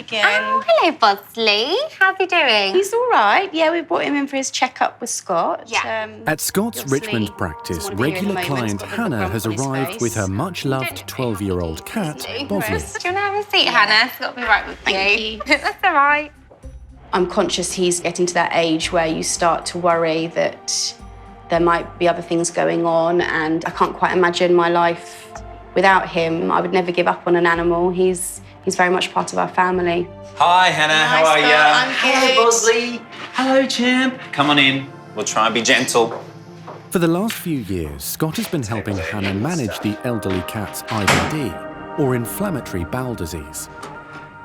again. Oh, hello, Bosley. How's he doing? He's all right. Yeah, we brought him in for his checkup with Scott. Yeah. At Scott's Richmond practice, regular client Hannah has arrived with her much-loved 12-year-old cat, Bosley. Do you want to have a seat, Hannah? Scott will be right with you. That's all right. I'm conscious he's getting to that age where you start to worry that there might be other things going on, and I can't quite imagine my life without him. I would never give up on an animal. He's very much part of our family. Hi, Hannah. How are you? I'm good. Hello, Bosley. Hello, champ. Come on in. We'll try and be gentle. For the last few years, Scott has been helping Hannah manage the elderly cat's IBD, or inflammatory bowel disease.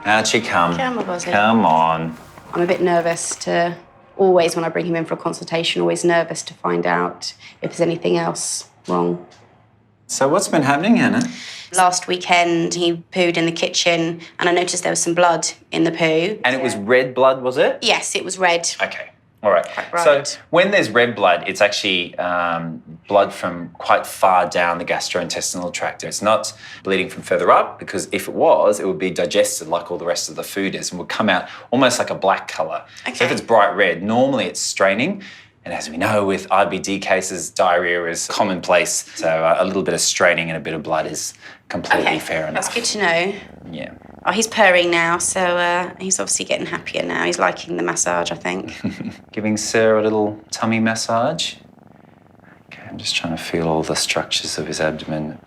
Out you come. Come on, Bosley. Come on. I'm a bit nervous to always, when I bring him in for a consultation, always nervous to find out if there's anything else wrong. So what's been happening, Hannah? Last weekend, he pooed in the kitchen, and I noticed there was some blood in the poo. And it was red blood, was it? Yes, it was red. Okay. All right. Right. So when there's red blood, it's actually blood from quite far down the gastrointestinal tract. It's not bleeding from further up, because if it was, it would be digested like all the rest of the food is and would come out almost like a black colour. Okay. So if it's bright red, normally it's straining. And as we know, with IBD cases, diarrhea is commonplace. So a little bit of straining and a bit of blood is completely fair enough. That's good to know. Yeah. Oh, he's purring now, so he's obviously getting happier now. He's liking the massage, I think. Giving Sarah a little tummy massage. Okay, I'm just trying to feel all the structures of his abdomen.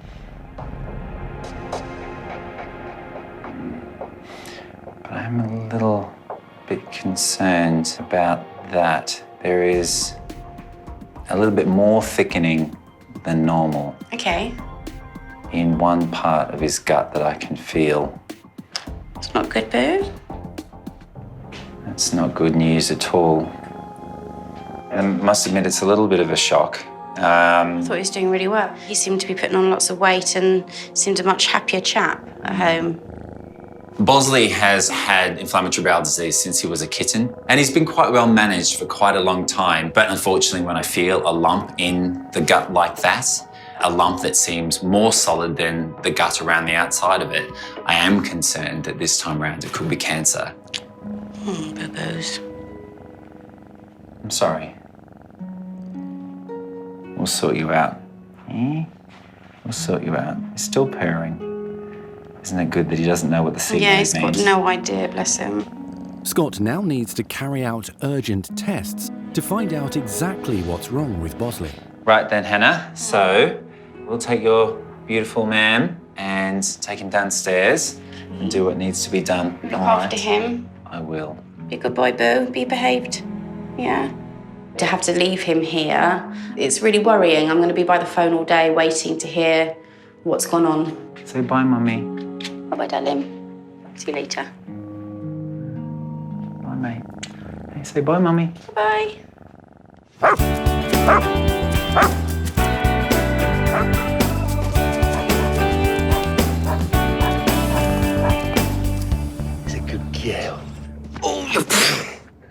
But I'm a little bit concerned about that. There is a little bit more thickening than normal Okay. in one part of his gut that I can feel. It's not good, Boo. That's not good news at all. And I must admit, it's a little bit of a shock. I thought he was doing really well. He seemed to be putting on lots of weight and seemed a much happier chap at home. Bosley has had inflammatory bowel disease since he was a kitten, and he's been quite well managed for quite a long time. But unfortunately, when I feel a lump in the gut like that, a lump that seems more solid than the gut around the outside of it, I am concerned that this time around it could be cancer. Boo-boos. I'm sorry. We'll sort you out. We'll sort you out. He's still purring. Isn't it good that he doesn't know what the signal Yeah, means? he's got no idea, bless him. Scott now needs to carry out urgent tests to find out exactly what's wrong with Bosley. Right then, Hannah. So we'll take your beautiful man and take him downstairs and do what needs to be done. Look after him. I will. Be a good boy, Boo. Be behaved. Yeah. To have to leave him here, it's really worrying. I'm going to be by the phone all day waiting to hear what's gone on. Say bye, Mummy. Bye-bye, darling. See you later. Bye, mate. Hey, say bye, Mummy. Bye. He's a good girl.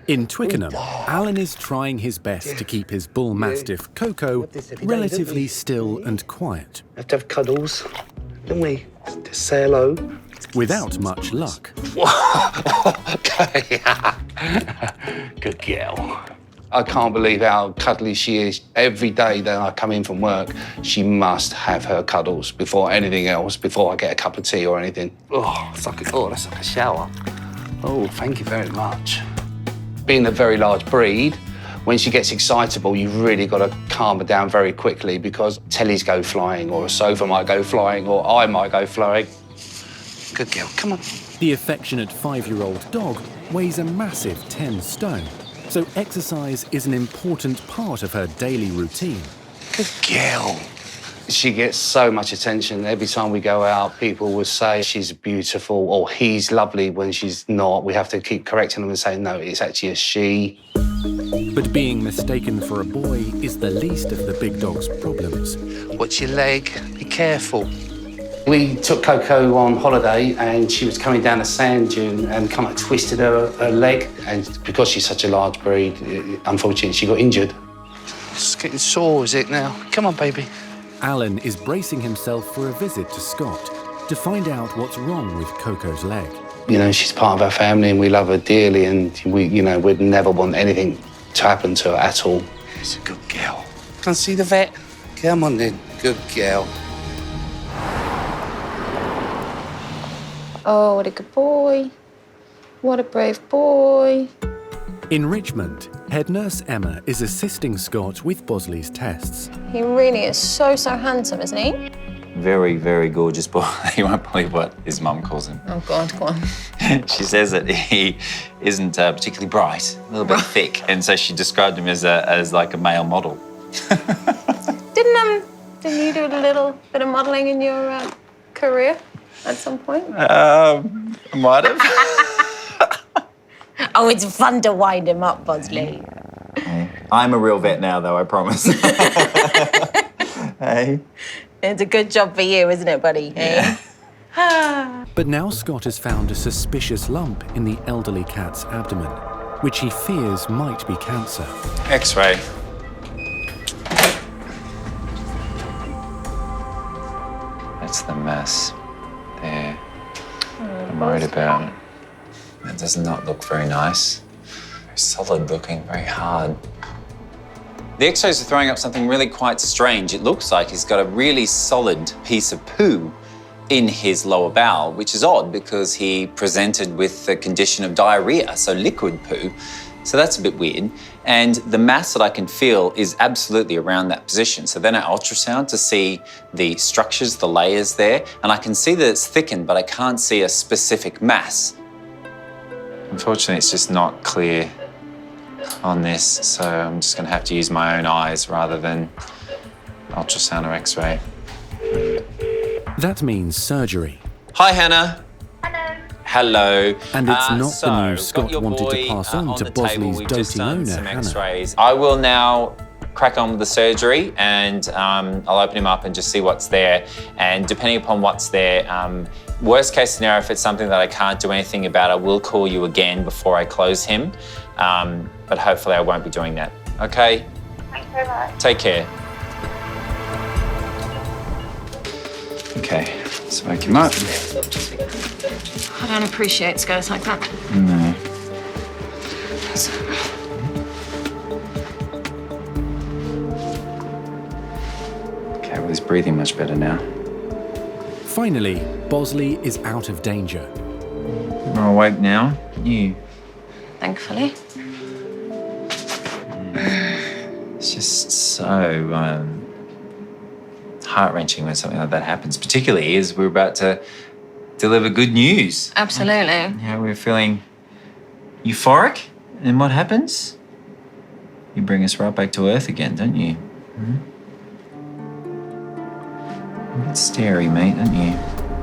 In Twickenham, Alan is trying his best to keep his bull mastiff, Coco, relatively still and quiet. Have to have cuddles, don't we? Just say hello. Without much luck. Okay. Good girl. I can't believe how cuddly she is. Every day that I come in from work, she must have her cuddles before anything else, before I get a cup of tea or anything. Oh, that's like a shower. Oh, thank you very much. Being a very large breed, when she gets excitable, you've really got to calm her down very quickly because tellies go flying or a sofa might go flying or I might go flying. Good girl, come on. The affectionate 5-year-old dog weighs a massive 10 stone, so exercise is an important part of her daily routine. Good girl. She gets so much attention. Every time we go out, people will say she's beautiful or he's lovely when she's not. We have to keep correcting them and saying, no, it's actually a she. But being mistaken for a boy is the least of the big dog's problems. Watch your leg, be careful. We took Coco on holiday and she was coming down a sand dune and kind of twisted her leg. And because she's such a large breed, unfortunately, she got injured. It's getting sore, is it now? Come on, baby. Alan is bracing himself for a visit to Scott to find out what's wrong with Coco's leg. You know, she's part of our family and we love her dearly, and we'd never want anything to happen to her at all. She's a good girl. Can I see the vet? Come on then, good girl. Oh, what a good boy. What a brave boy. In Richmond, head nurse Emma is assisting Scott with Bosley's tests. He really is so handsome, isn't he? Very, very gorgeous boy. You won't believe what his mum calls him. Oh, God, go on. She says that he isn't particularly bright, a little bit thick, and so she described him as like a male model. Didn't you do a little bit of modelling in your career at some point? Might have. Oh, it's fun to wind him up, Bosley. Hey, I'm a real vet now, though, I promise. Hey. It's a good job for you, isn't it, buddy? Yeah. But now Scott has found a suspicious lump in the elderly cat's abdomen, which he fears might be cancer. X-ray. That's the mass there. I'm worried about it. That does not look very nice. Very solid looking, very hard. The X-rays are throwing up something really quite strange. It looks like he's got a really solid piece of poo in his lower bowel, which is odd because he presented with the condition of diarrhea, so liquid poo. So that's a bit weird. And the mass that I can feel is absolutely around that position. So then I ultrasound to see the structures, the layers there, and I can see that it's thickened, but I can't see a specific mass. Unfortunately, it's just not clear on this, so I'm just gonna have to use my own eyes rather than ultrasound or X-ray. That means surgery. Hi, Hannah. Hello. And it's not so, the news got Scott your wanted boy, to pass on to the table. Bosley's We've just doting done owner, some Hannah. X-rays. I will now crack on with the surgery and I'll open him up and just see what's there. And depending upon what's there, worst case scenario, if it's something that I can't do anything about, I will call you again before I close him. But hopefully I won't be doing that. Okay? Thanks very much. Take care. Okay, let's wake him up. I don't appreciate scares like that. No. Okay, well, he's breathing much better now. Finally, Bosley is out of danger. You're awake now? You. Thankfully. It's just so heart-wrenching when something like that happens, particularly as we're about to deliver good news. Absolutely. Yeah, we're feeling euphoric, and what happens? You bring us right back to earth again, don't you? Mm-hmm. A bit scary, mate, don't you?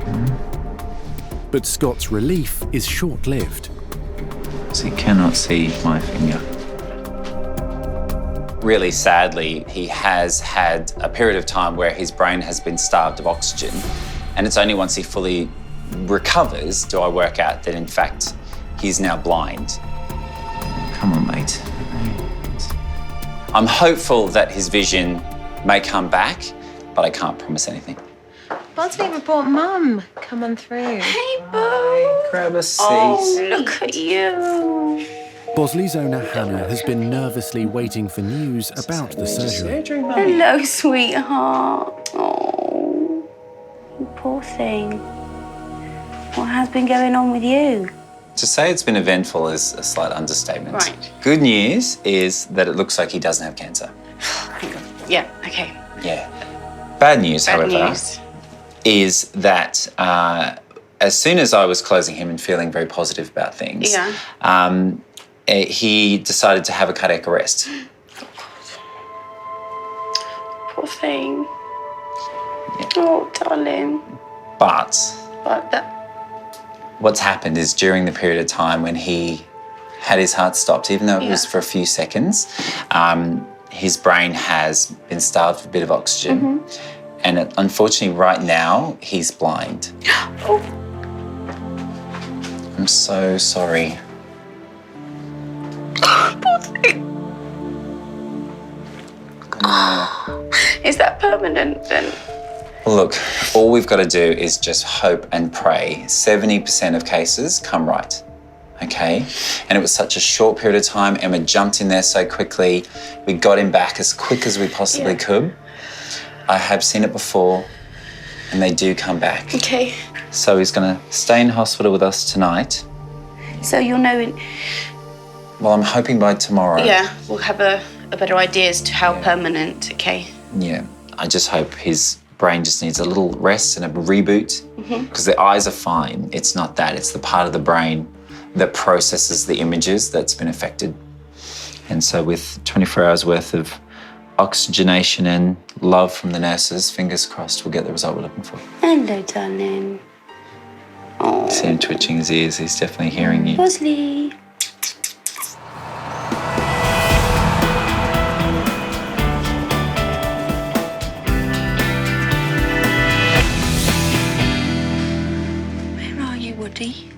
Mm-hmm. But Scott's relief is short-lived. So he cannot see my finger. Really sadly, he has had a period of time where his brain has been starved of oxygen, and it's only once he fully recovers do I work out that, in fact, he's now blind. Come on, mate. I'm hopeful that his vision may come back, but I can't promise anything. Bosley even brought Mum. Come on through. Hey, boo. Grab a seat. Oh, look at you. Bosley's owner, Hannah, has been nervously waiting for news about the surgery. Hello, sweetheart. Oh, you poor thing. What has been going on with you? To say it's been eventful is a slight understatement. Right. Good news is that it looks like he doesn't have cancer. Hang on. Yeah, okay. Yeah. Bad news, Bad however, news. is that as soon as I was closing him and feeling very positive about things, he decided to have a cardiac arrest. Poor thing. Yeah. Oh, darling. But That. what's happened is during the period of time when he had his heart stopped, even though it was for a few seconds, his brain has been starved of a bit of oxygen. And unfortunately, right now, he's blind. Oh. I'm so sorry. Poor thing. Is that permanent then? Well, look, all we've got to do is just hope and pray. 70% of cases come right, okay? And it was such a short period of time. Emma jumped in there so quickly. We got him back as quick as we possibly could. I have seen it before, and they do come back. Okay. So he's going to stay in hospital with us tonight. So you'll know... Well, I'm hoping by tomorrow. Yeah, we'll have a better idea as to how permanent, okay? Yeah, I just hope his brain just needs a little rest and a reboot, because the eyes are fine. It's not that, it's the part of the brain that processes the images that's been affected. And so with 24 hours worth of oxygenation and love from the nurses, fingers crossed we'll get the result we're looking for. Hello, darling. Oh. See him twitching his ears, he's definitely hearing you. Bosley. Where are you, Woody?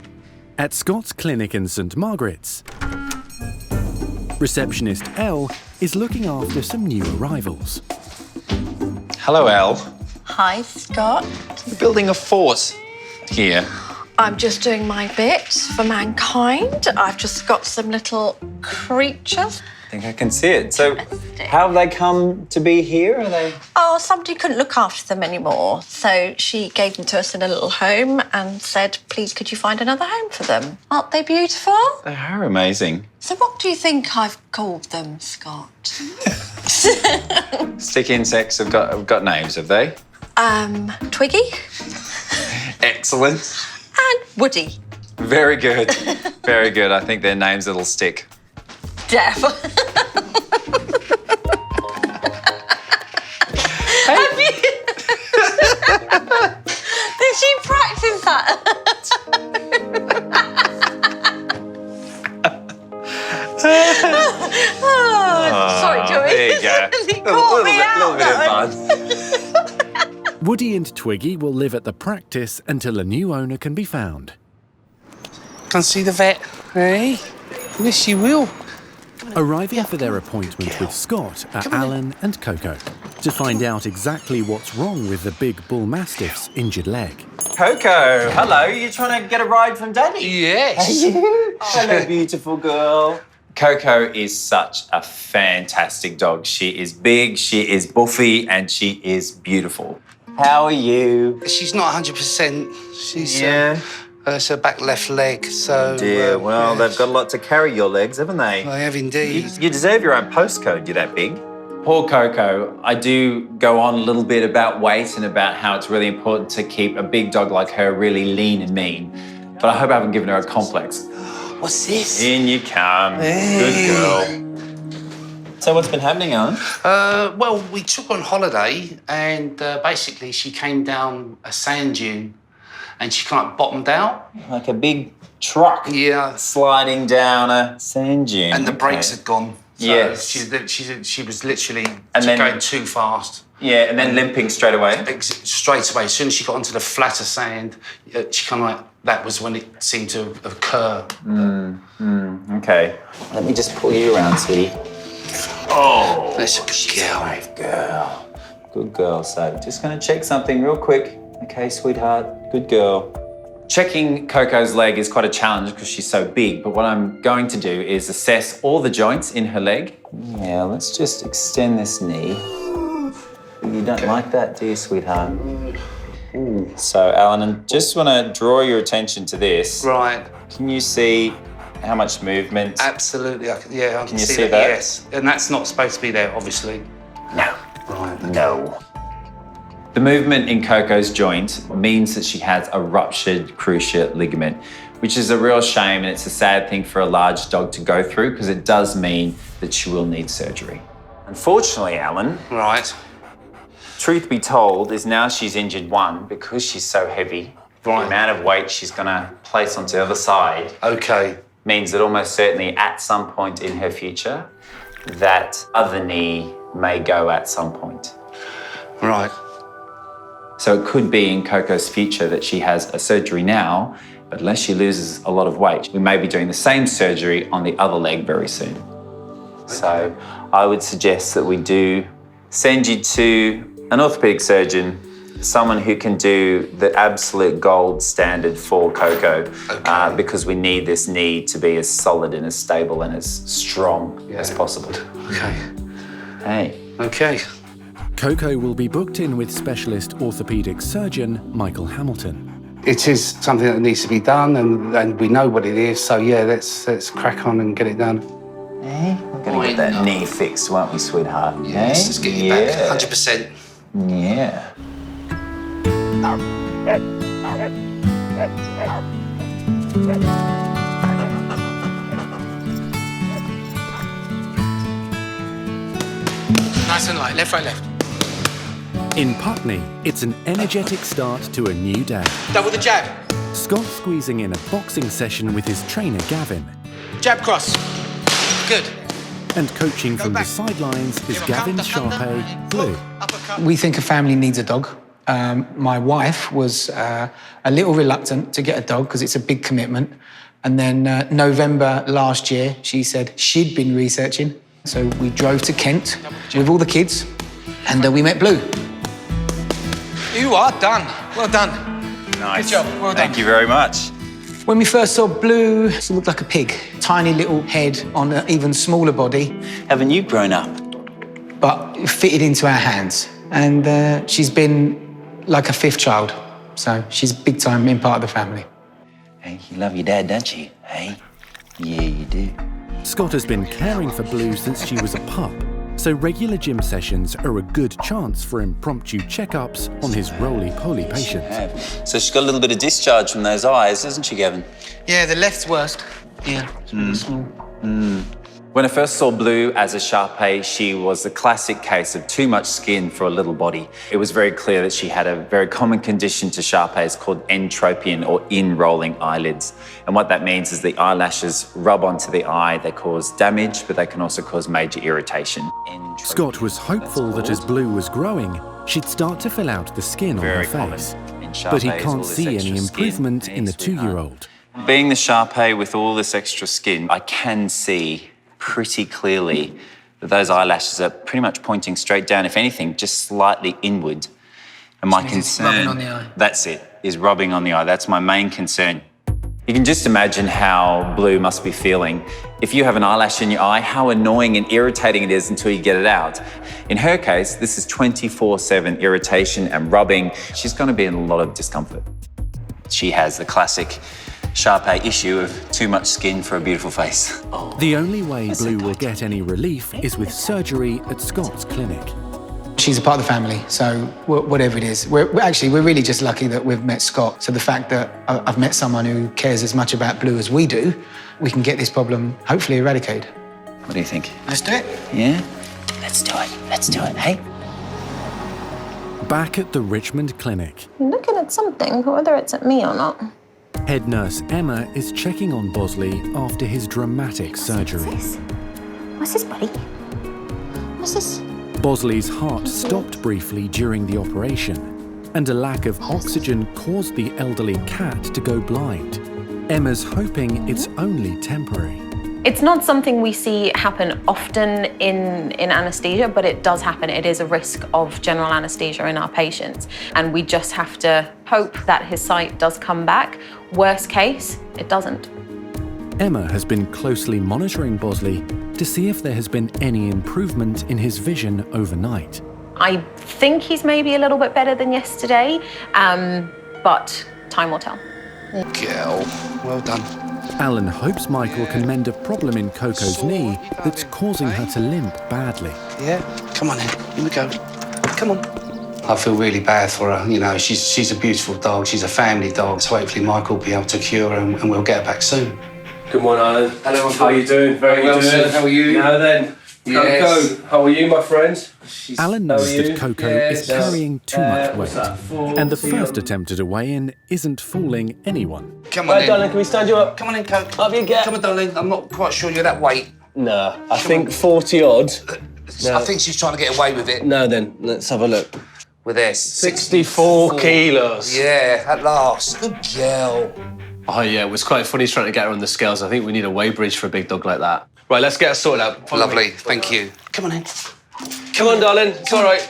At Scott's clinic in St Margaret's, receptionist Elle is looking after some new arrivals. Hello, Elle. Hi, Scott. You're building a fort here. I'm just doing my bit for mankind. I've just got some little creatures. I think I can see it. So how have they come to be here? Are they? Oh, somebody couldn't look after them anymore. So she gave them to us in a little home and said, please, could you find another home for them? Aren't they beautiful? They are amazing. So what do you think I've called them, Scott? Stick insects have got names, have they? Twiggy Excellent. and Woody. Very good. Very good. I think their names that'll stick. Def. Did she practice that? Sorry, Joey. There you go. You caught me out. Little bit of fun. Woody and Twiggy will live at the practice until a new owner can be found. Come see the vet, eh? Yes, you will. Arriving for their appointment with Scott are Alan and Coco to find out exactly what's wrong with the big bull mastiff's injured leg. Coco, hello. You trying to get a ride from Daddy? Yes. Hello, beautiful girl. Coco is such a fantastic dog. She is big, she is buffy, and she is beautiful. How are you? She's not 100%. She's it's her back left leg, so... Dear, well, they've got a lot to carry, your legs, haven't they? I have indeed. You deserve your own postcode, you're that big. Poor Coco. I do go on a little bit about weight and about how it's really important to keep a big dog like her really lean and mean. But I hope I haven't given her a complex. What's this? In you come. Hey. Good girl. So what's been happening, Alan? Well, we took on holiday and basically she came down a sand dune and she kind of bottomed out. Like a big truck. Yeah. Sliding down a sand dune. And the brakes had gone. So yes. She was literally then going too fast. Yeah, and then limping straight away. Straight away. As soon as she got onto the flatter sand, she kind of like, that was when it seemed to occur. Okay. Let me just pull you around, sweetie. Oh, That's a good girl. Good girl. Good girl. So just going to check something real quick. Okay, sweetheart. Good girl. Checking Coco's leg is quite a challenge because she's so big, but what I'm going to do is assess all the joints in her leg. Yeah, let's just extend this knee. You don't like that, do you, sweetheart? So, Alan, I just want to draw your attention to this. Right. Can you see how much movement? Absolutely. I can you see see that. that? Yes. And that's not supposed to be there, obviously. No. Right. No. The movement in Coco's joint means that she has a ruptured cruciate ligament, which is a real shame, and it's a sad thing for a large dog to go through because it does mean that she will need surgery. Unfortunately, Alan, Right. truth be told, is now she's injured one because she's so heavy. Right. The amount of weight she's going to place onto the other side Okay. means that almost certainly at some point in her future, that other knee may go at some point. Right. So it could be in Coco's future that she has a surgery now, but unless she loses a lot of weight, we may be doing the same surgery on the other leg very soon. So I would suggest that we do send you to an orthopedic surgeon someone who can do the absolute gold standard for Coco, because we need this knee to be as solid and as stable and as strong as possible. Okay. Hey. Okay. Coco will be booked in with specialist orthopaedic surgeon Michael Hamilton. It is something that needs to be done, and we know what it is. So yeah, let's crack on and get it done. Hey, we're gonna get that knee fixed, won't we, sweetheart? Yeah, let's just get you back 100%. Yeah. Nice and light, left, right, left. In Putney, it's an energetic start to a new day. Double the jab. Scott squeezing in a boxing session with his trainer Gavin. Jab cross. Good. And coaching from the sidelines is Gavin's Sharpei, Blue. We think a family needs a dog. My wife was a little reluctant to get a dog because it's a big commitment. And then November last year, she said she'd been researching. So we drove to Kent with all the kids and we met Blue. You are done. Well done. Nice. Good job. Well done. Thank you very much. When we first saw Blue, she looked like a pig. Tiny little head on an even smaller body. Haven't you grown up? But it fitted into our hands. And she's been like a fifth child. So she's big time in part of the family. Hey, you love your dad, don't you? Hey? Yeah, you do. Scott has been caring for Blue since she was a pup, so regular gym sessions are a good chance for impromptu checkups on his roly-poly patient. So she's got a little bit of discharge from those eyes, hasn't she, Gavin? Yeah, the left's worst. Yeah, it's really small. When I first saw Blue as a Sharpei, she was the classic case of too much skin for a little body. It was very clear that she had a very common condition to Sharpeis called entropion, or in-rolling eyelids. And what that means is the eyelashes rub onto the eye. They cause damage, but they can also cause major irritation. Scott was hopeful that as Blue was growing, she'd start to fill out the skin on her face. But he can't see any improvement in the 2-year-old. Being the Sharpei with all this extra skin, I can see pretty clearly that those eyelashes are pretty much pointing straight down, if anything, just slightly inward. And my concern, rubbing on the eye. That's it, is rubbing on the eye. That's my main concern. You can just imagine how Blue must be feeling. If you have an eyelash in your eye, how annoying and irritating it is until you get it out. In her case, this is 24/7 irritation and rubbing. She's going to be in a lot of discomfort. She has the classic Sharpei issue of too much skin for a beautiful face. The only way Blue will get any relief is with surgery at Scott's clinic. She's a part of the family, so whatever it is. We're really just lucky that we've met Scott. So the fact that I've met someone who cares as much about Blue as we do, we can get this problem hopefully eradicated. What do you think? Let's do it. Yeah? Let's do it. Let's do it, hey? Back at the Richmond clinic, You're looking at something, whether it's at me or not. head nurse Emma is checking on Bosley after his dramatic surgery. What's this, buddy? What's this? Bosley's heart stopped briefly during the operation, and a lack of oxygen caused the elderly cat to go blind. Emma's hoping it's only temporary. It's not something we see happen often in anaesthesia, but it does happen. It is a risk of general anaesthesia in our patients. And we just have to hope that his sight does come back. Worst case, it doesn't. Emma has been closely monitoring Bosley to see if there has been any improvement in his vision overnight. I think he's maybe a little bit better than yesterday, but time will tell. Girl, well done. Alan hopes Michael can mend a problem in Coco's knee that's causing her to limp badly. Yeah, come on then, here we go. Come on. I feel really bad for her. You know, she's a beautiful dog. She's a family dog. So hopefully Michael will be able to cure her and we'll get her back soon. Good morning, Alan. Hello, how are you doing? Very well, good. sir. How are you? Now then, Yes. Coco, how are you, my friend? Alan How knows are you? that Coco Yes. is carrying too much what's weight, that, 40 and the first attempt at a weigh-in isn't fooling anyone. Come on Right, in. darling, can we stand you up? Come on in, Coco. Up you get. Come on, darling. I'm not quite sure you're that weight. Nah, I think 40 odd. I think she's trying to get away with it. Now then, let's have a look. With this. 64 kilos. Yeah, at last. Good girl. Oh yeah, it was quite funny trying to get her on the scales. I think we need a weigh bridge for a big dog like that. Right, let's get her sorted out. Follow Lovely, me. thank you. Come on in. Come on, darling, it's all right.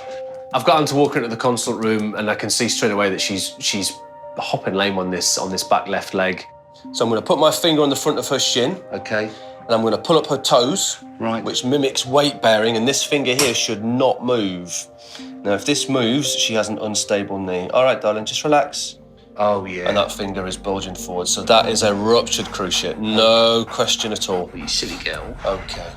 I've got to walk into the consult room and I can see straight away that she's hopping lame on this back left leg. So I'm going to put my finger on the front of her shin. Okay. And I'm going to pull up her toes, Right. which mimics weight bearing, and this finger here should not move. Now, if this moves, she has an unstable knee. All right, darling, just relax. Oh, yeah. And that finger is bulging forward. So that is a ruptured cruciate, no question at all. You silly girl. Okay.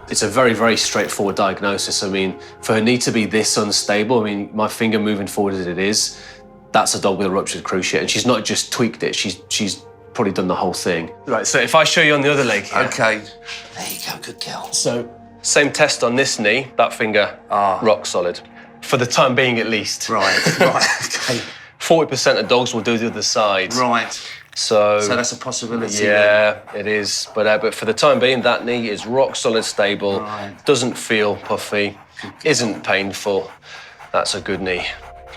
It's a very, very straightforward diagnosis. I mean, for her knee to be this unstable, I mean, my finger moving forward as it is, that's a dog with a ruptured cruciate. And she's not just tweaked it, she's probably done the whole thing. Right, so if I show you on the other leg here. Okay. There you go, good girl. So, same test on this knee, that finger, rock solid. For the time being, at least. Right, okay. 40% of dogs will do the other side. Right. So that's a possibility. Yeah, it is. But for the time being, that knee is rock solid stable, doesn't feel puffy, isn't painful. That's a good knee.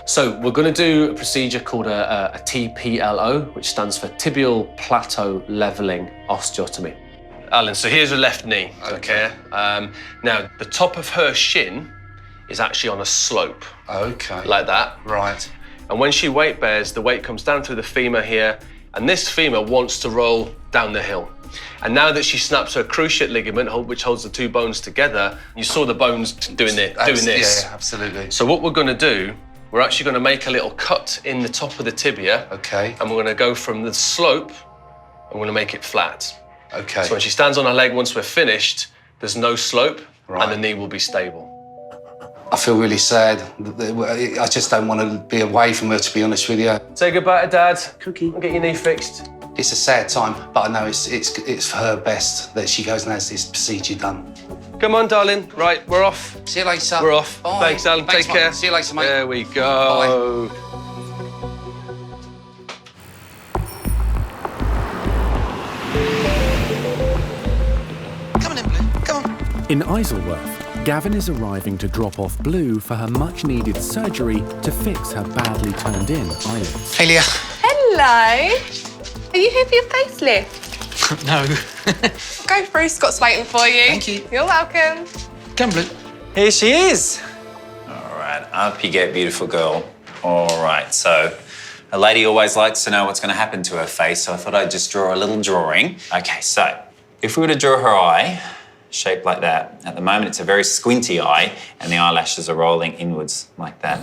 So we're going to do a procedure called a TPLO, which stands for tibial plateau leveling osteotomy. Alan, so here's her left knee, okay? Now, the top of her shin is actually on a slope. Okay. Like that. Right. And when she weight bears, the weight comes down through the femur here, and this femur wants to roll down the hill. And now that she snaps her cruciate ligament, which holds the two bones together, you saw the bones doing this. Yeah, absolutely. So what we're going to do, we're actually going to make a little cut in the top of the tibia. Okay. And we're going to go from the slope, and we're going to make it flat. Okay. So when she stands on her leg, once we're finished, there's no slope, Right. and the knee will be stable. I feel really sad. I just don't want to be away from her, to be honest with you. Say goodbye to Dad. Cookie. And get your knee fixed. It's a sad time, but I know it's for her best that she goes and has this procedure done. Come on, darling. Right, we're off. See you later. We're off. Bye. Thanks, Alan. Thanks, Take care. mate. See you later, mate. There we go. Bye. Come on in, Blue. Come on. In Isleworth, Gavin is arriving to drop off Blue for her much-needed surgery to fix her badly turned-in eyelids. Hey, Leah. Hello. Are you here for your facelift? No. Go through, Scott's waiting for you. Thank you. You're welcome. Come, Blue. Here she is. All right, up you get, beautiful girl. All right, so a lady always likes to know what's going to happen to her face, so I thought I'd just draw a little drawing. Okay, so if we were to draw her eye, shaped like that, at the moment it's a very squinty eye and the eyelashes are rolling inwards like that.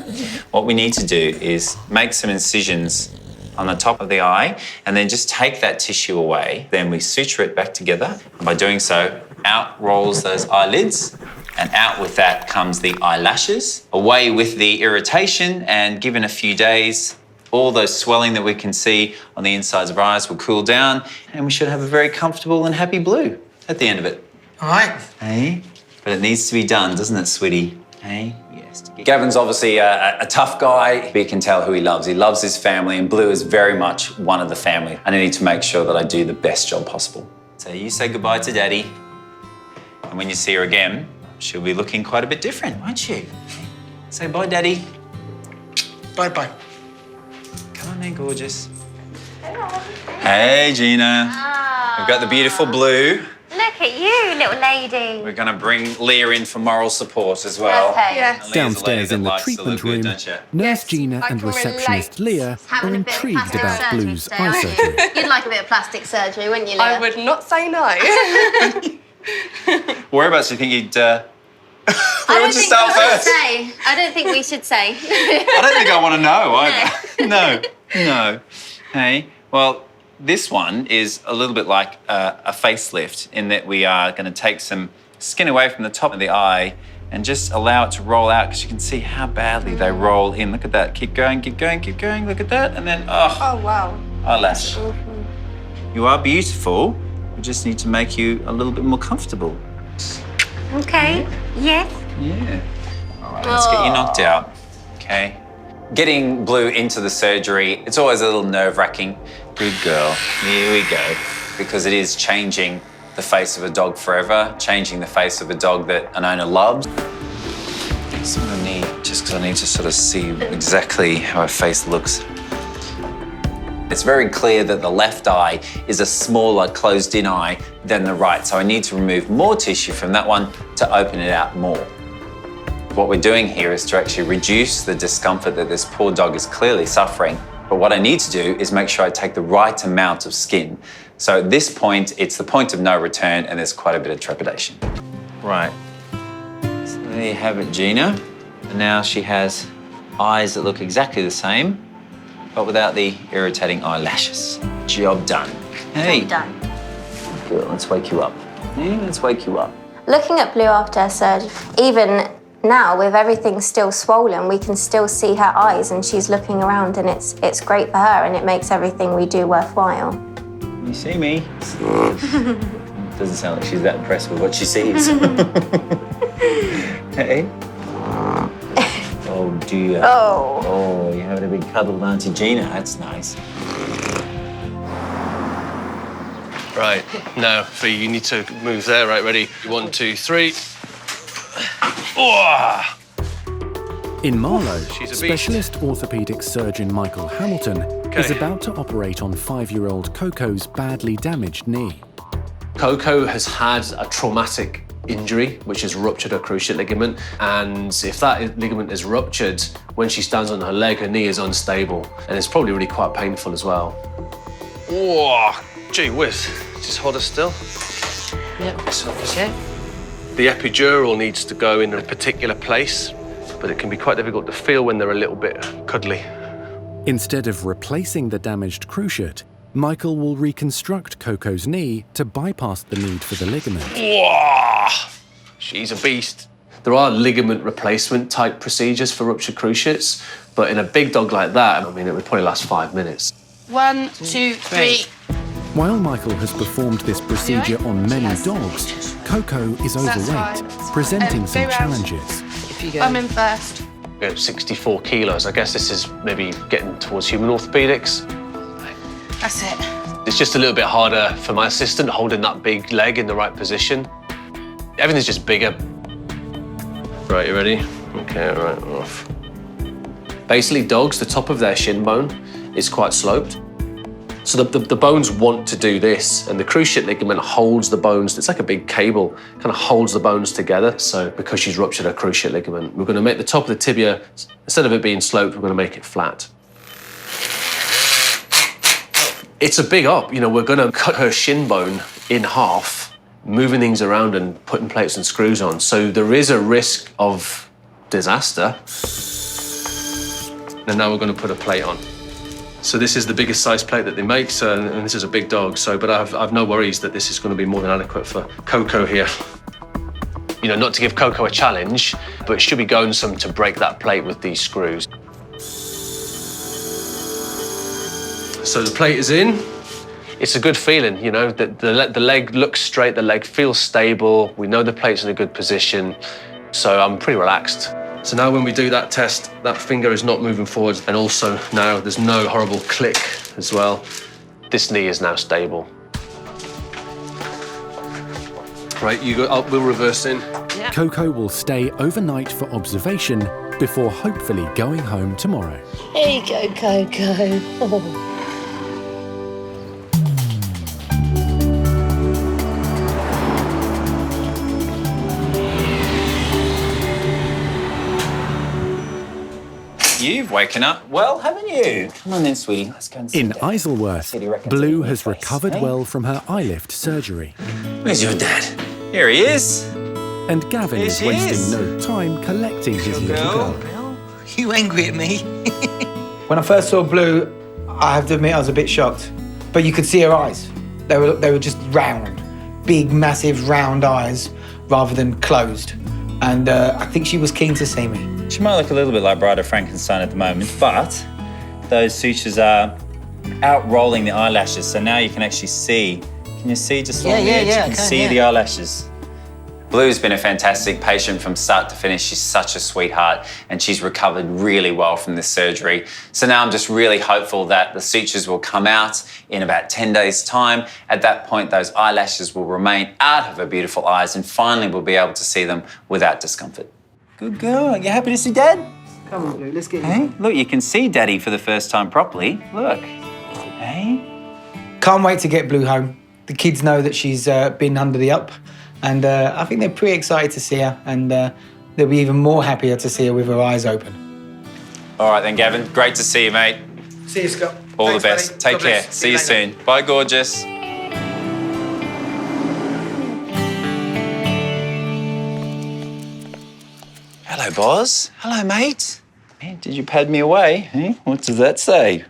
What we need to do is make some incisions on the top of the eye and then just take that tissue away. Then we suture it back together. And by doing so, out rolls those eyelids and out with that comes the eyelashes. Away with the irritation, and given a few days, all those swelling that we can see on the insides of our eyes will cool down and we should have a very comfortable and happy Blue at the end of it. All right. Hey? But it needs to be done, doesn't it, sweetie? Hey? Yes. Gavin's obviously a tough guy, but you can tell who he loves. He loves his family, and Blue is very much one of the family. I need to make sure that I do the best job possible. So you say goodbye to Daddy, and when you see her again, she'll be looking quite a bit different, won't you? Say bye, Daddy. Bye-bye. Come on then, gorgeous. Hey, Gina. We've got the beautiful Blue. Look at you, little lady. We're going to bring Leah in for moral support as well. Okay. Yes. And Leah's a lady Downstairs that in the likes to treatment look good, room, don't you? Nurse Gina I and can receptionist relate. Leah Having are a bit of intrigued plastic about surgery Blue's today, eye aren't you? surgery. You'd like a bit of plastic surgery, wouldn't you, Leah? I would not say no. Whereabouts do you think you'd... I Where don't would you think start we should first? say. I don't think we should say. I don't think I want to know either. No. Hey, well, this one is a little bit like a facelift in that we are going to take some skin away from the top of the eye and just allow it to roll out, because you can see how badly they roll in. Look at that. Keep going, keep going, keep going. Look at that. And then, Oh, wow. eyelash. You are beautiful. We just need to make you a little bit more comfortable. Okay, yes. Yeah. All right, let's get you knocked out. Okay. Getting Blue into the surgery, it's always a little nerve-wracking. Good girl. Here we go. Because it is changing the face of a dog forever, changing the face of a dog that an owner loves. That's what I need, just because I need to sort of see exactly how her face looks. It's very clear that the left eye is a smaller closed-in eye than the right, so I need to remove more tissue from that one to open it out more. What we're doing here is to actually reduce the discomfort that this poor dog is clearly suffering. But what I need to do is make sure I take the right amount of skin. So at this point, it's the point of no return, and there's quite a bit of trepidation. Right. So there you have it, Gina. And now she has eyes that look exactly the same, but without the irritating eyelashes. Job done. Hey. Job done. Good, let's wake you up. Yeah, let's wake you up. Looking at Blue after her surgery, even now with everything still swollen, we can still see her eyes and she's looking around, and it's great for her, and it makes everything we do worthwhile. You see me? Doesn't sound like she's that impressed with what she sees. Hey. Oh dear. Oh. Oh, you're having a big cuddle with Auntie Gina. That's nice. Right, now, Fee, you need to move there. Right, ready? 1, 2, 3. Oh! In Marlow, She's a beast. specialist orthopaedic surgeon Michael Hamilton is about to operate on 5-year-old Coco's badly damaged knee. Coco has had a traumatic injury, which has ruptured her cruciate ligament. And if that ligament is ruptured, when she stands on her leg, her knee is unstable. And it's probably really quite painful as well. Oh, gee whiz. Just hold her still. Yep. Okay. The epidural needs to go in a particular place, but it can be quite difficult to feel when they're a little bit cuddly. Instead of replacing the damaged cruciate, Michael will reconstruct Coco's knee to bypass the need for the ligament. Whoa! She's a beast. There are ligament replacement type procedures for ruptured cruciates, but in a big dog like that, I mean, it would probably last 5 minutes. 1, 2, 3. While Michael has performed this procedure on many dogs, Coco is overweight, presenting some go round. challenges. If you go. I'm in first. We're at 64 kilos. I guess this is maybe getting towards human orthopedics. That's it. It's just a little bit harder for my assistant holding that big leg in the right position. Everything's just bigger. Right, you ready? Okay, right, off. Basically, dogs, the top of their shin bone is quite sloped. So the bones want to do this, and the cruciate ligament holds the bones. It's like a big cable, kind of holds the bones together. So because she's ruptured her cruciate ligament, we're going to make the top of the tibia, instead of it being sloped, we're going to make it flat. It's a big up. You know, we're going to cut her shin bone in half, moving things around and putting plates and screws on. So there is a risk of disaster. And now we're going to put a plate on. So this is the biggest size plate that they make, and this is a big dog. But I've no worries that this is going to be more than adequate for Coco here. You know, not to give Coco a challenge, but it should be going some to break that plate with these screws. So the plate is in. It's a good feeling, you know, that the leg looks straight, the leg feels stable. We know the plate's in a good position, so I'm pretty relaxed. So now when we do that test, that finger is not moving forwards, and also now there's no horrible click as well. This knee is now stable. Right, you go up, we'll reverse in. Yeah. Coco will stay overnight for observation before hopefully going home tomorrow. Here you go, Coco. Oh. You've woken up well, haven't you? Come on then, sweetie. Let's go and see In Dad. Isleworth, See what he reckons Blue of has your recovered face, eh? well from her eye lift surgery. Where's your dad? Here he is. And Gavin is Yes, he wasting is. no time collecting his little girl. You angry at me? When I first saw Blue, I have to admit I was a bit shocked. But you could see her eyes. They were just round, big, massive, round eyes, rather than closed. And I think she was keen to see me. She might look a little bit like Bride of Frankenstein at the moment, but those sutures are out-rolling the eyelashes, so now you can actually see. Can you see just along the edge? yeah, You can see the eyelashes. Blue's been a fantastic patient from start to finish. She's such a sweetheart, and she's recovered really well from this surgery. So now I'm just really hopeful that the sutures will come out in about 10 days' time. At that point, those eyelashes will remain out of her beautiful eyes, and finally we'll be able to see them without discomfort. Good girl. Are you happy to see Dad? Come on, Blue, let's get Hey, look, you can see Daddy for the first time properly. Look. Hey. Can't wait to get Blue home. The kids know that she's been under the up, and I think they're pretty excited to see her, and they'll be even more happier to see her with her eyes open. All right then, Gavin. Great to see you, mate. See you, Scott. All Thanks, the best. buddy. Take God care. bless. See you later. soon. Bye, gorgeous. Hello, Boz. Hello, mate. Man, did you pad me away? Eh? What does that say?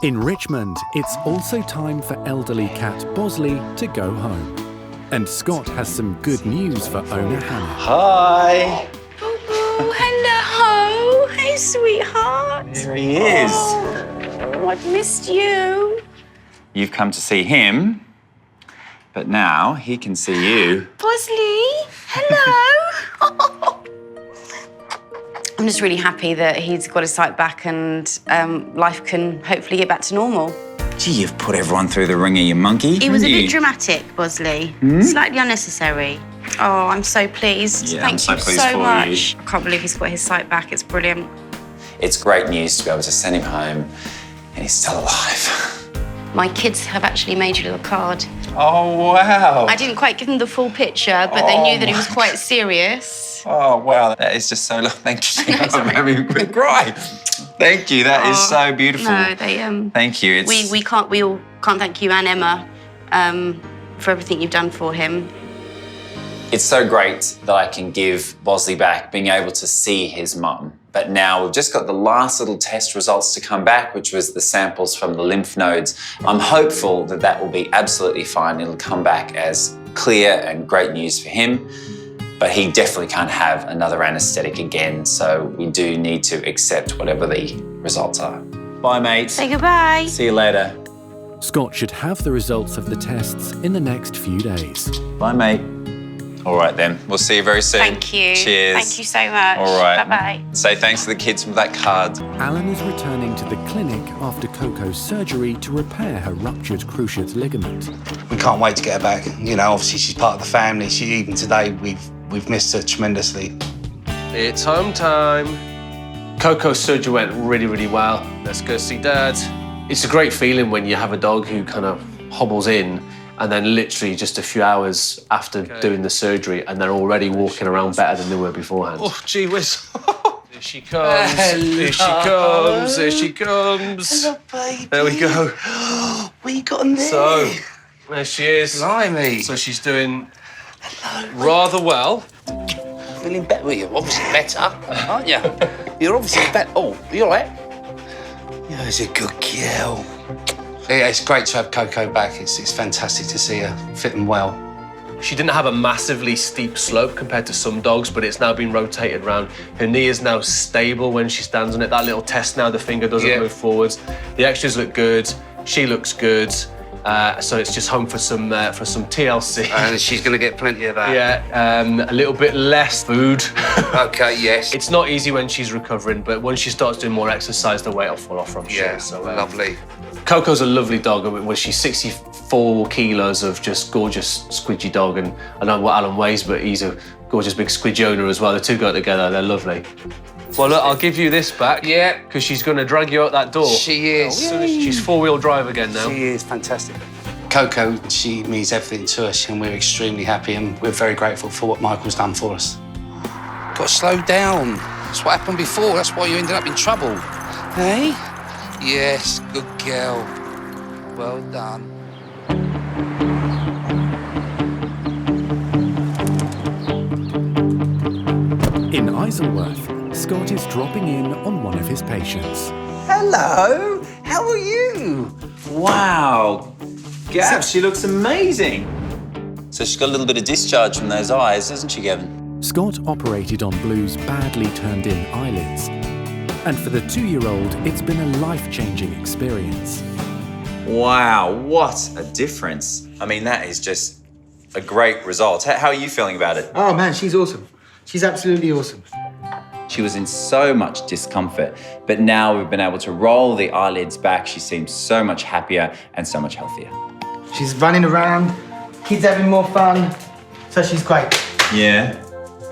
In Richmond, it's also time for elderly cat Bosley to go home. And Scott has some good news for owner Hannah. Hi. Oh, hello. Hey, sweetheart. There he is. Oh, I've missed you. You've come to see him, but now he can see you. Bosley, hello. I'm just really happy that he's got his sight back and life can hopefully get back to normal. Gee, you've put everyone through the ringer, you monkey. It was a haven't bit you? dramatic, Bosley. Slightly unnecessary. Oh, I'm so pleased. Yeah, Thank I'm so you pleased so for much. you. I can't believe he's got his sight back. It's brilliant. It's great news to be able to send him home and he's still alive. My kids have actually made you a little card. Oh, wow. I didn't quite give them the full picture, but they knew that it was quite serious. Oh, wow. That is just so lovely. Thank you. I'm having a quick cry. Thank you. That is so beautiful. No, they Thank you. It's... we all can't thank you and Emma for everything you've done for him. It's so great that I can give Bosley back, being able to see his mum. But now we've just got the last little test results to come back, which was the samples from the lymph nodes. I'm hopeful that that will be absolutely fine. It'll come back as clear and great news for him. But he definitely can't have another anaesthetic again, so we do need to accept whatever the results are. Bye, mate. Say goodbye. See you later. Scott should have the results of the tests in the next few days. Bye, mate. All right, then. We'll see you very soon. Thank you. Cheers. Thank you so much. All right. Bye-bye. Say thanks to the kids for that card. Alan is returning to the clinic after Coco's surgery to repair her ruptured cruciate ligament. We can't wait to get her back. You know, obviously she's part of the family. Even today, we've missed her tremendously. It's home time. Coco's surgery went really, really well. Let's go see Dad. It's a great feeling when you have a dog who kind of hobbles in and then literally just a few hours after doing the surgery and they're already walking around better than they were beforehand. Oh, gee whiz. Here she comes, here she comes, here she comes. Hello, baby. There we go. What you got in there? So, there she is. Blimey. So she's doing rather well. Feeling better? Well, you're obviously better, aren't you? You're obviously better. Oh, you all right? You're a good girl. Yeah, it's great to have Coco back. It's fantastic to see her fitting well. She didn't have a massively steep slope compared to some dogs, but it's now been rotated around. Her knee is now stable when she stands on it. That little test now, the finger doesn't move forwards. The extras look good. She looks good. So it's just home for some TLC. And she's going to get plenty of that. Yeah, a little bit less food. Okay, yes. It's not easy when she's recovering, but when she starts doing more exercise, the weight will fall off, I'm sure. Yeah, So, lovely. Coco's a lovely dog. I mean, she's 64 kilos of just gorgeous squidgy dog, and I don't know what Alan weighs, but he's a gorgeous big squidgy owner as well. The two go together, they're lovely. Well, look, I'll give you this back. Yeah. Because she's going to drag you out that door. She is. So she's four-wheel drive again now. She is fantastic. Coco, she means everything to us, and we're extremely happy, and we're very grateful for what Michael's done for us. Got to slow down. That's what happened before. That's why you ended up in trouble. Hey? Yes, good girl. Well done. In Isleworth, Scott is dropping in on one of his patients. Hello. How are you? Wow. Gab, she looks amazing. So she's got a little bit of discharge from those eyes, hasn't she, Gavin? Scott operated on Blue's badly turned-in eyelids. And for the 2-year-old, it's been a life-changing experience. Wow, what a difference. I mean, that is just a great result. How are you feeling about it? Oh man, she's awesome. She's absolutely awesome. She was in so much discomfort, but now we've been able to roll the eyelids back. She seems so much happier and so much healthier. She's running around, kids having more fun, so she's great. Yeah.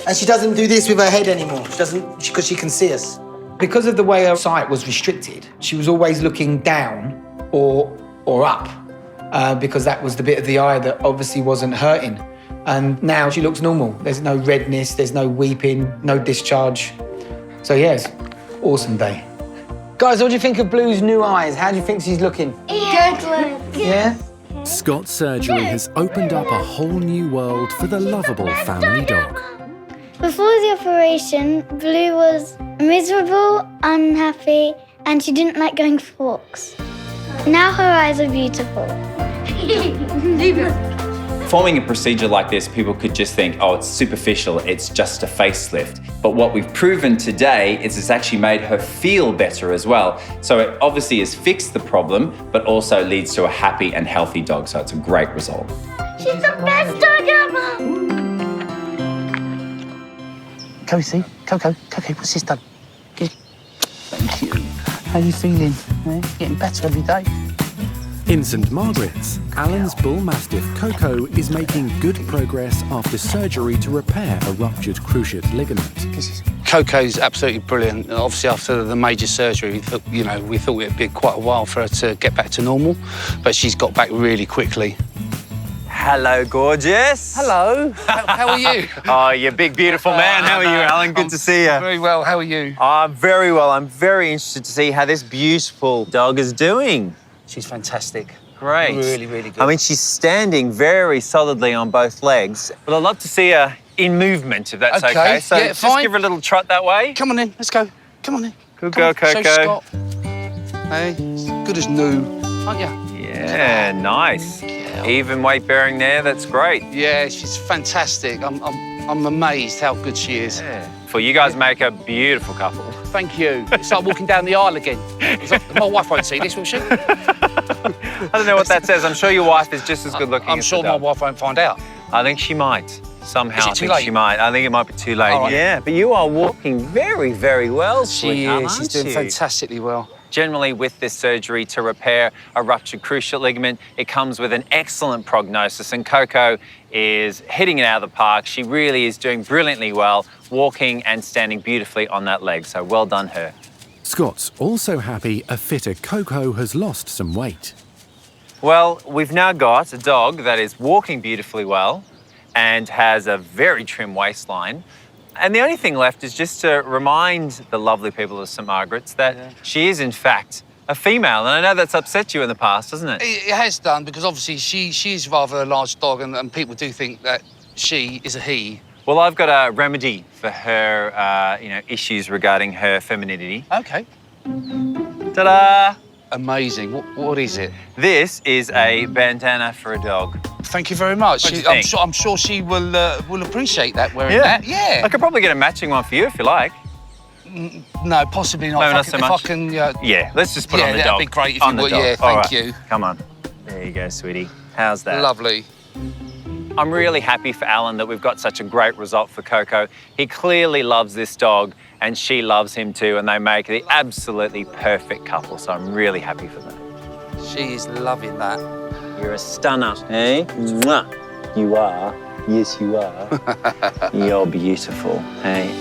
And she doesn't do this with her head anymore. She doesn't, because she can see us. Because of the way her sight was restricted, she was always looking down or up, because that was the bit of the eye that obviously wasn't hurting. And now she looks normal. There's no redness, there's no weeping, no discharge. So yes, awesome day. Guys, what do you think of Blue's new eyes? How do you think she's looking? Good. Yeah? Scott's surgery has opened up a whole new world for the lovable family dog. Before the operation, Blue was miserable, unhappy, and she didn't like going for walks. Now her eyes are beautiful. Performing a procedure like this, people could just think, oh, it's superficial, it's just a facelift. But what we've proven today is it's actually made her feel better as well. So it obviously has fixed the problem, but also leads to a happy and healthy dog. So it's a great result. She's the best dog ever! Coco, what's this done? Good. Thank you. How are you feeling? Getting better every day? In St Margaret's, Alan's bull mastiff Coco is making good progress after surgery to repair a ruptured cruciate ligament. Coco's absolutely brilliant. Obviously, after the major surgery, we thought it'd be quite a while for her to get back to normal, but she's got back really quickly. Hello, gorgeous. Hello. How are you? Oh, you big, beautiful man. How are you, Alan? Good to see you. Very well. How are you? I'm very well. I'm very interested to see how this beautiful dog is doing. She's fantastic. Great. Really, really good. I mean, she's standing very solidly on both legs. But I'd love to see her in movement, if that's okay. So yeah, just fine. give her a little trot that way. Come on in. Let's go. Come on in. Good girl, Coco. Show Scott. Hey, good as new, aren't you? Yeah, nice. Even weight bearing there, that's great. Yeah, she's fantastic. I'm amazed how good she is. Yeah. Well, you guys make a beautiful couple. Thank you. It's like walking down the aisle again. My wife won't see this, will she? I don't know what that says. I'm sure your wife is just as good looking I'm as sure the my dog. wife won't find out. I think she might. Somehow Is it I too think late? she might. I think it might be too late. All right. Yeah, but you are walking very, very well, She sweetheart, is. She's aren't doing you? fantastically well. Generally, with this surgery to repair a ruptured cruciate ligament, it comes with an excellent prognosis, and Coco is hitting it out of the park. She really is doing brilliantly well, walking and standing beautifully on that leg, so well done her. Scott's also happy a fitter Coco has lost some weight. Well, we've now got a dog that is walking beautifully well and has a very trim waistline. And the only thing left is just to remind the lovely people of St Margaret's that she is, in fact, a female. And I know that's upset you in the past, hasn't it? It has done, because obviously she is rather a large dog, and people do think that she is a he. Well, I've got a remedy for her, issues regarding her femininity. Okay. Ta-da! Amazing. What is it? This is a bandana for a dog. Thank you very much. What do you think? I'm sure she will appreciate that wearing that. Yeah. I could probably get a matching one for you if you like. No, possibly not. Maybe If not I so can- much. If I can, Yeah, let's just put it on the dog. that'd be great if On you the would. dog. Yeah, All thank right. you. Come on. There you go, sweetie. How's that? Lovely. I'm really happy for Alan that we've got such a great result for Coco. He clearly loves this dog and she loves him too, and they make the absolutely perfect couple, so I'm really happy for them. She is loving that. You're a stunner, eh? Mwah. You are. Yes, you are. You're beautiful, eh?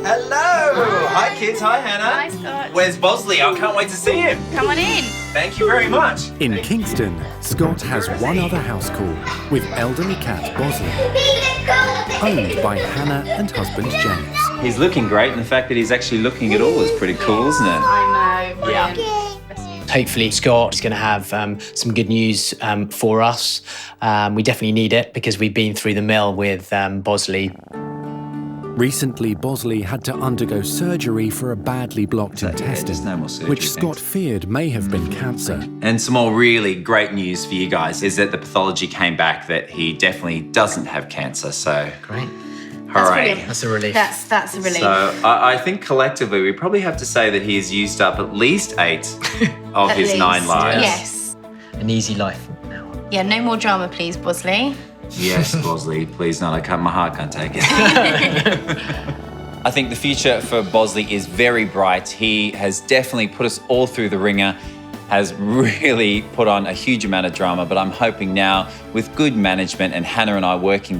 Hello! Hi, kids. Hi, Hannah. Hi, Scott. Where's Bosley? I can't wait to see him. Come on in. Thank you very much. In Kingston, Scott has one other house call with elderly cat Bosley, owned by Hannah and husband James. He's looking great, and the fact that he's actually looking at all is pretty cool, isn't it? I know. Brilliant. Hopefully Scott is going to have some good news for us. We definitely need it because we've been through the mill with Bosley. Recently, Bosley had to undergo surgery for a badly blocked intestine, no more surgery, which Scott thanks. feared may have been cancer. And some more really great news for you guys is that the pathology came back that he definitely doesn't have cancer, so Great. hooray. That's a relief. That's a relief. So I think collectively we probably have to say that he has used up at least 8 of At his least. 9 lives. Yes. An easy life now. Yeah, no more drama, please, Bosley. Yes, Bosley, please not. My heart can't take it. I think the future for Bosley is very bright. He has definitely put us all through the ringer, has really put on a huge amount of drama, but I'm hoping now with good management and Hannah and I working